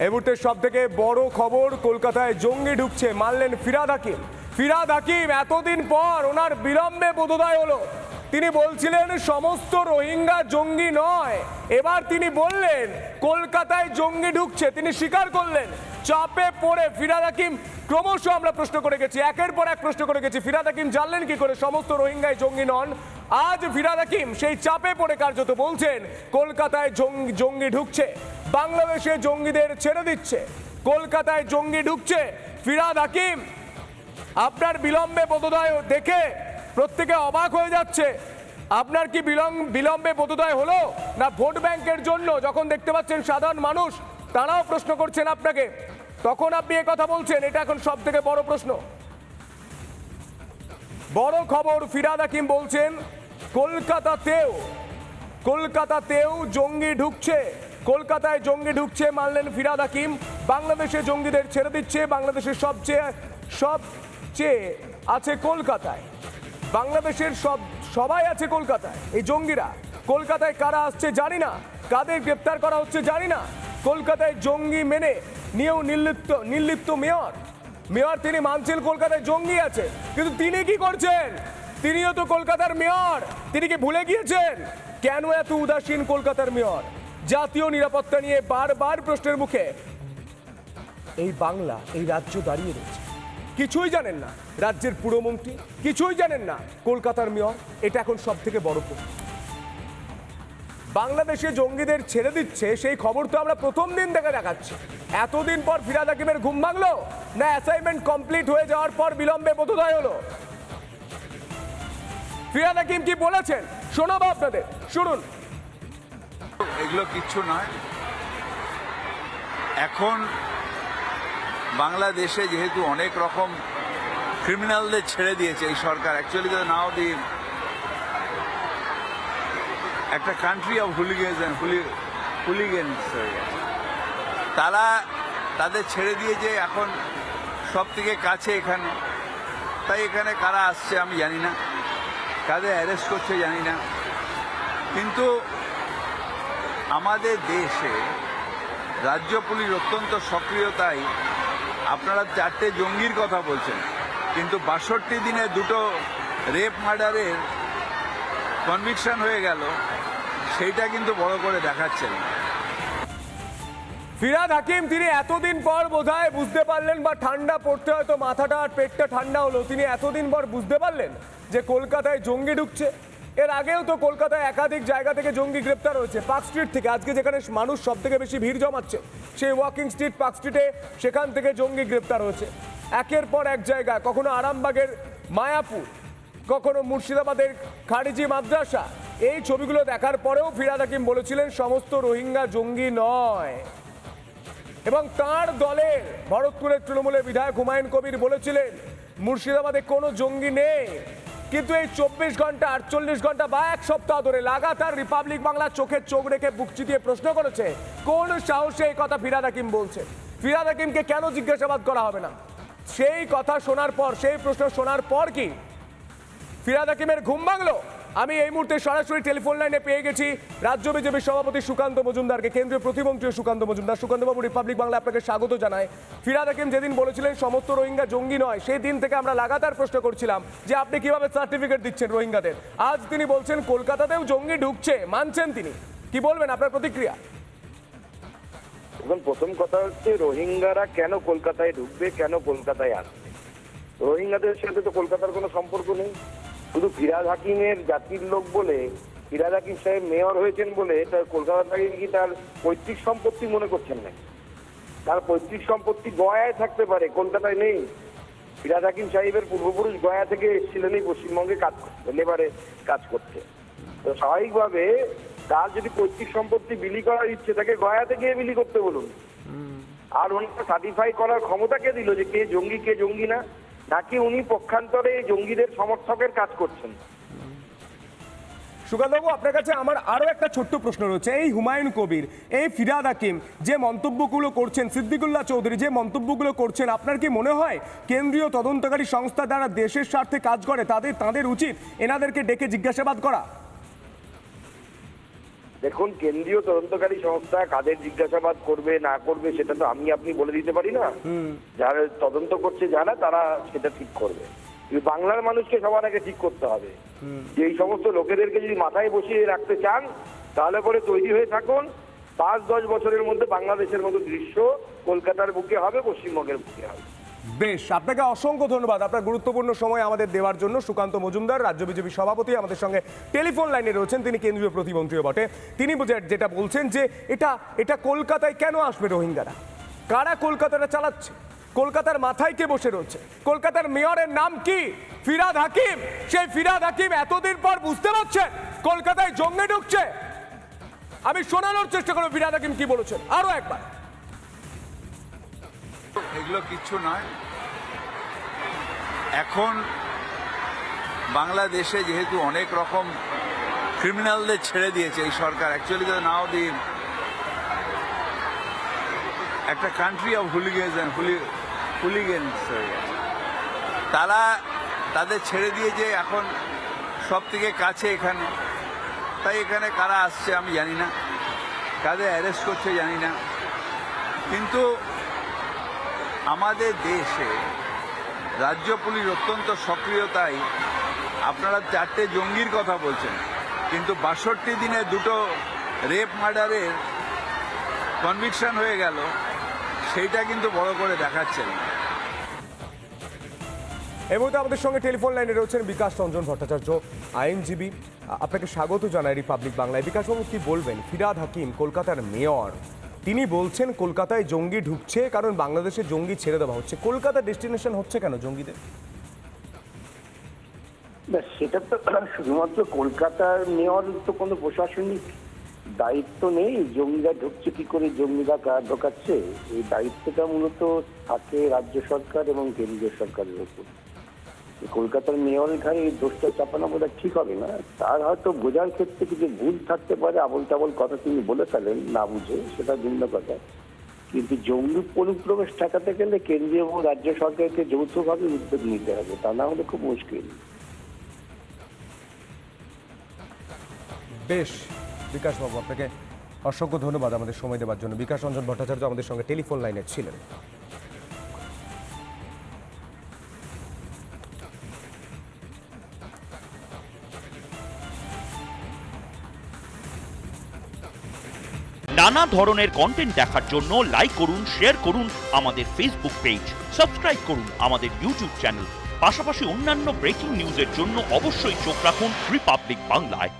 এই মুহূর্তে সব থেকে বড় খবর, কলকাতায় জঙ্গি ঢুকছে, মানলেন ফিরহাদ হাকিম। ফিরহাদ হাকিম এতদিন পর ওনার বিলম্বে বোধোদয় হলো। তিনি বলছিলেন সমস্ত রোহিঙ্গা জঙ্গি নয়, এবার তিনি বললেন কলকাতায় জঙ্গি ঢুকছে। তিনি স্বীকার করলেন। চাপে পড়ে ফিরহাদ হাকিম ক্রমশ আমরা প্রশ্ন করে গেছি, একের পর এক প্রশ্ন করে গেছি, ফিরহাদ হাকিম জানলেন কি করে সমস্ত রোহিঙ্গাই জঙ্গি নন? আজ ফিরহাদ হাকিম সেই চাপে পড়ে কার্যত বলছেন কলকাতায় জঙ্গি ঢুকছে, বাংলাদেশে জঙ্গিদের ছেড়ে দিচ্ছে, কলকাতায় জঙ্গি ঢুকছে। ফিরহাদ হাকিম, আপনার বিলম্বে বোধোদয় দেখে প্রত্যেকে অবাক হয়ে যাচ্ছে। আপনার কি বিলম্বে বোধোদয় হলো, না ভোট ব্যাংকের জন্য? যখন দেখতে পাচ্ছেন সাধারণ মানুষ তারাও প্রশ্ন করছেন আপনাকে, তখন আপনি এ কথা বলছেন, এটা এখন সব থেকে বড় প্রশ্ন। বড় খবর, ফিরহাদ হাকিম বলছেন কলকাতাতেও জঙ্গি ঢুকছে, কলকাতায় জঙ্গি ঢুকছে মানলেন ফিরহাদ হাকিম। বাংলাদেশে জঙ্গিদের ছেড়ে দিচ্ছে, বাংলাদেশের সবচেয়ে আছে কলকাতায়, বাংলাদেশের সবাই আছে কলকাতায়। এই জঙ্গিরা কলকাতায় কারা আসছে জানি না, কাদের গ্রেপ্তার করা হচ্ছে জানি না। কলকাতায় জঙ্গি মেনে নিয়েও নির্লিপ্ত মেয়র তিনি মানছেন কলকাতায় জঙ্গি আছে, কিন্তু তিনি কি করছেন? তিনিও তো কলকাতার মেয়র, তিনি কি ভুলে গিয়েছেন? কেন এত উদাসীন কলকাতার মেয়র? জাতীয় নিরাপত্তা নিয়ে বারবার প্রশ্নের মুখে এই বাংলা, এই রাজ্য দাঁড়িয়ে রয়েছে। কিছুই জানেন না রাজ্যের পুরমন্ত্রী, কিছুই জানেন না কলকাতার মেয়র। এটা এখন সব থেকে বড় প্রশ্ন। বাংলাদেশে জঙ্গিদের ছেড়ে দিচ্ছে, সেই খবর তো আমরা প্রথম দিন থেকে দেখাচ্ছি। এতদিন পর ফিরহাদ হাকিমের ঘুম ভাঙলো, না অ্যাসাইনমেন্ট কমপ্লিট হয়ে যাওয়ার পর বিলম্বে বোধোদয় হলো? ফিরহাদ হাকিম কি বলেছেন শোনাবো আপনাদের, শুনুন। এগুলো কিচ্ছু নয়। এখন বাংলাদেশে যেহেতু অনেক রকম ক্রিমিনালদের ছেড়ে দিয়েছে এই সরকার, অ্যাকচুয়ালি নাও দি একটা কান্ট্রি অফ হুলিগেন্স, তারা তাদের ছেড়ে দিয়েছে এখন সব থেকে কাছে এখানে। তাই এখানে কারা আসছে আমি জানি না, কাদের অ্যারেস্ট করছে জানি না, কিন্তু আমাদের দেশে রাজ্য পুলিশ অত্যন্ত সক্রিয়তায়। আপনারা 4টে জঙ্গির কথা বলছেন, কিন্তু 62 দিনে 2টো রেপ মার্ডারের কনভিকশন হয়ে গেল, সেইটা কিন্তু বড় করে দেখাচ্ছেন। ফিরহাদ হাকিম তিনি এতদিন পর বোধহয় বুঝতে পারলেন, বা ঠান্ডা পড়তে হয়তো মাথাটা আর পেটটা ঠান্ডা হলো, তিনি এতদিন পর বুঝতে পারলেন যে কলকাতায় জঙ্গি ঢুকছে। এর আগেও তো কলকাতায় একাধিক জায়গা থেকে জঙ্গি গ্রেপ্তার হয়েছে। পার্ক স্ট্রিট থেকে, আজকে যেখানে মানুষ সব থেকে বেশি ভিড় জমাচ্ছে সেই ওয়াকিং স্ট্রিট পার্ক স্ট্রিটে, সেখান থেকে জঙ্গি গ্রেপ্তার হয়েছে একের পর এক জায়গা। কখনো আরামবাগের মায়াপুর, কখনো মুর্শিদাবাদের খারিজি মাদ্রাসা। এই ছবিগুলো দেখার পরেও ফিরহাদ হাকিম বলেছিলেন সমস্ত রোহিঙ্গা জঙ্গি নয়। এবং তার দলের ভরতপুরের তৃণমূলের বিধায়ক হুমায়ুন কবির বলেছিলেন মুর্শিদাবাদে কোনো জঙ্গি নেই। কিন্তু এই 24 ঘন্টা, 48 ঘন্টা বা এক সপ্তাহ ধরে লাগাতার রিপাবলিক বাংলা চোখে চোখ রেখে বুক চিতিয়ে প্রশ্ন করেছে কোন সাহসে এই কথা ফিরহাদ হাকিম বলছে। ফিরহাদ হাকিমকে কেন জিজ্ঞাসাবাদ করা হবে না? সেই কথা শোনার পর, সেই প্রশ্ন শোনার পর কি ফিরহাদ হাকিমের ঘুম ভাঙলো? আমি এই মুহূর্তে সরাসরি টেলিফোন লাইনে পেয়ে গেছি রাজ্য বিজেপির সভাপতি সুকান্ত মজুমদারকে, কেন্দ্রীয় প্রতিমন্ত্রী সুকান্ত মজুমদার। সুকান্তবাবু, রিপাবলিক বাংলা আপনাকে স্বাগত জানায়। ফিরহাদ হাকিম যেদিন বলেছিলেন সমস্ত রোহিঙ্গা জঙ্গি নয়, সেই দিন থেকে আমরা লাগাতার প্রশ্ন করছিলাম যে আপনি কিভাবে সার্টিফিকেট দিচ্ছেন রোহিঙ্গাদের। আজ তিনি বলছেন কলকাতাতেও জঙ্গি ঢুকছে, মানছেন তিনি, কি বলবেন আপনার প্রতিক্রিয়া? এখন প্রথম কথা হচ্ছে রোহিঙ্গারা কেন কলকাতায় ঢুকবে, কেন কলকাতায় আসবে? রোহিঙ্গাদের সাথে তো কলকাতার কোনো সম্পর্ক নেই। শুধু ফিরহাদ হাকিমের জাতির লোক বলে, ফিরহাদ হাকিম সাহেব মেয়র হয়েছেন বলে তার কলকাতাটাকে কি তার পৈতৃক সম্পত্তি মনে করছেন না? তার পৈতৃক সম্পত্তি গয়ায় থাকতে পারে, কলকাতায় নেই। ফিরহাদ হাকিম সাহেবের পূর্বপুরুষ গয়া থেকে এসেছিলেন এই পশ্চিমবঙ্গে কাজ করতে, লেবারে কাজ করতে। তো স্বাভাবিকভাবে তার যদি পৈতৃক সম্পত্তি বিলি করার ইচ্ছে তাকে গয়াতে গিয়ে বিলি করতে বলুন। আর ওনাকে সার্টিফাই করার ক্ষমতা কে দিল যে কে জঙ্গি না? নাকি উনি পক্ষান্তরে জঙ্গিদের সমর্থকের কাজ করছেন? সুকান্তবাবু, আপনার কাছে আমার আরো একটা ছোট্ট প্রশ্ন রয়েছে। এই হুমায়ুন কবির, এই ফিরহাদ হাকিম যে মন্তব্যগুলো করছেন, সিদ্দিকুল্লাহ চৌধুরী যে মন্তব্যগুলো করছেন, আপনার কি মনে হয় কেন্দ্রীয় তদন্তকারী সংস্থা যারা দেশের স্বার্থে কাজ করে তাদের উচিত এনাদেরকে ডেকে জিজ্ঞাসাবাদ করা? দেখুন, কেন্দ্রীয় তদন্তকারী সংস্থা কাদের জিজ্ঞাসাবাদ করবে না করবে সেটা তো আমি আপনি বলে দিতে পারি না। যারা তদন্ত করছে যারা, তারা সেটা ঠিক করবে। কিন্তু বাংলার মানুষকে সবার আগে ঠিক করতে হবে যে এই সমস্ত লোকেদেরকে যদি মাথায় বসিয়ে রাখতে চান, তাহলে পরে তৈরি হয়ে থাকুন। 5-10 বছরের মধ্যে বাংলাদেশের মতো দৃশ্য কলকাতার বুকে হবে, পশ্চিমবঙ্গের বুকে হবে। বেশ, আপনাকে অসংখ্য ধন্যবাদ আপনার গুরুত্বপূর্ণ সময় আমাদের দেওয়ার জন্য। সুকান্ত মজুমদার, রাজ্য বিজেপি সভাপতি, আমাদের সঙ্গে টেলিফোন লাইনে রয়েছেন। তিনি কেন্দ্রীয় প্রতিমন্ত্রীও বটে। তিনি যেটা বলছেন যে এটা কলকাতায় কেন আসবে রোহিঙ্গারা, কারা কলকাতাটা চালাচ্ছে, কলকাতার মাথায় কে বসে রয়েছে, কলকাতার মেয়রের নাম কি? ফিরহাদ হাকিম। সেই ফিরহাদ হাকিম এতদিন পর বুঝতে পারছেন কলকাতায় জঙ্গি ঢুকছে। আমি শোনানোর চেষ্টা করব ফিরহাদ হাকিম কি বলেছেন আরো একবার। এগুলো কিচ্ছু নয়। এখন বাংলাদেশে যেহেতু অনেক রকম ক্রিমিনালদের ছেড়ে দিয়েছে এই সরকার, অ্যাকচুয়ালি তো নাও দি একটা কান্ট্রি অফ হুলিগেন্স হয়ে গেছে। তাদের ছেড়ে দিয়েছে এখন সব থেকে কাছে এখানে। তাই এখানে কারা আসছে আমি জানি না, কাদের অ্যারেস্ট করছে জানি না। কিন্তু আমাদের দেশে রাজ্য পুলিশ অত্যন্ত সক্রিয়তায়, আপনারা 4টে জঙ্গির কথা বলছেন, কিন্তু 62 দিনে 2টো রেপ মার্ডারের কনভিকশন হয়ে গেল, সেইটা কিন্তু বড় করে দেখাচ্ছেন। এই মুহূর্তে আমাদের সঙ্গে টেলিফোন লাইনে রয়েছেন বিকাশ রঞ্জন ভট্টাচার্য, আইনজীবী। আপনাকে স্বাগত জানাই রিপাবলিক বাংলায়। বিকাশবাবু, কি বলবেন? ফিরহাদ হাকিম কলকাতার মেয়র, তিনি বলছেন কলকাতায় জঙ্গি ঢুকছে কারণ বাংলাদেশে জঙ্গি ছেড়ে দেওয়া হচ্ছে। কলকাতা ডেস্টিনেশন হচ্ছে কেন জঙ্গিদের? সেটা তো শুধুমাত্র কলকাতার মেয়র তো কোনো প্রশাসনিক দায়িত্ব নেই। জঙ্গিরা ঢুকছে কি করে, জঙ্গিরা ঢোকাচ্ছে, এই দায়িত্বটা মূলত থাকে রাজ্য সরকার এবং কেন্দ্রীয় সরকারের উপর। কলকাতার মেয়রের ঘাড়ে এই দোষটা চাপানো বোধ ঠিক হবে না। তার হয়তো বোঝার ক্ষেত্রে কিছু ভুল থাকতে পারে, আবল তাবল কথা তিনি বলে ফেলেন না বুঝে, সেটা ভিন্ন কথা। কিন্তু জঙ্গি অনুপ্রবেশ ঠেকাতে গেলে কেন্দ্রীয় এবং রাজ্য সরকারকে যৌথভাবে উদ্যোগ নিতে হবে, তা না হলে খুব মুশকিল। বেশ, বিকাশবাবু, আপনাকে অসংখ্য ধন্যবাদ আমাদের সময় দেওয়ার জন্য। বিকাশ রঞ্জন ভট্টাচার্য আমাদের সঙ্গে টেলিফোন লাইনে ছিলেন। নানা ধরনের কন্টেন্ট দেখার জন্য লাইক করুন, শেয়ার করুন আমাদের ফেসবুক পেজ, সাবস্ক্রাইব করুন আমাদের ইউটিউব চ্যানেল। পাশাপাশি অন্যান্য ব্রেকিং নিউজের জন্য অবশ্যই চোখ রাখুন রিপাবলিক বাংলায়।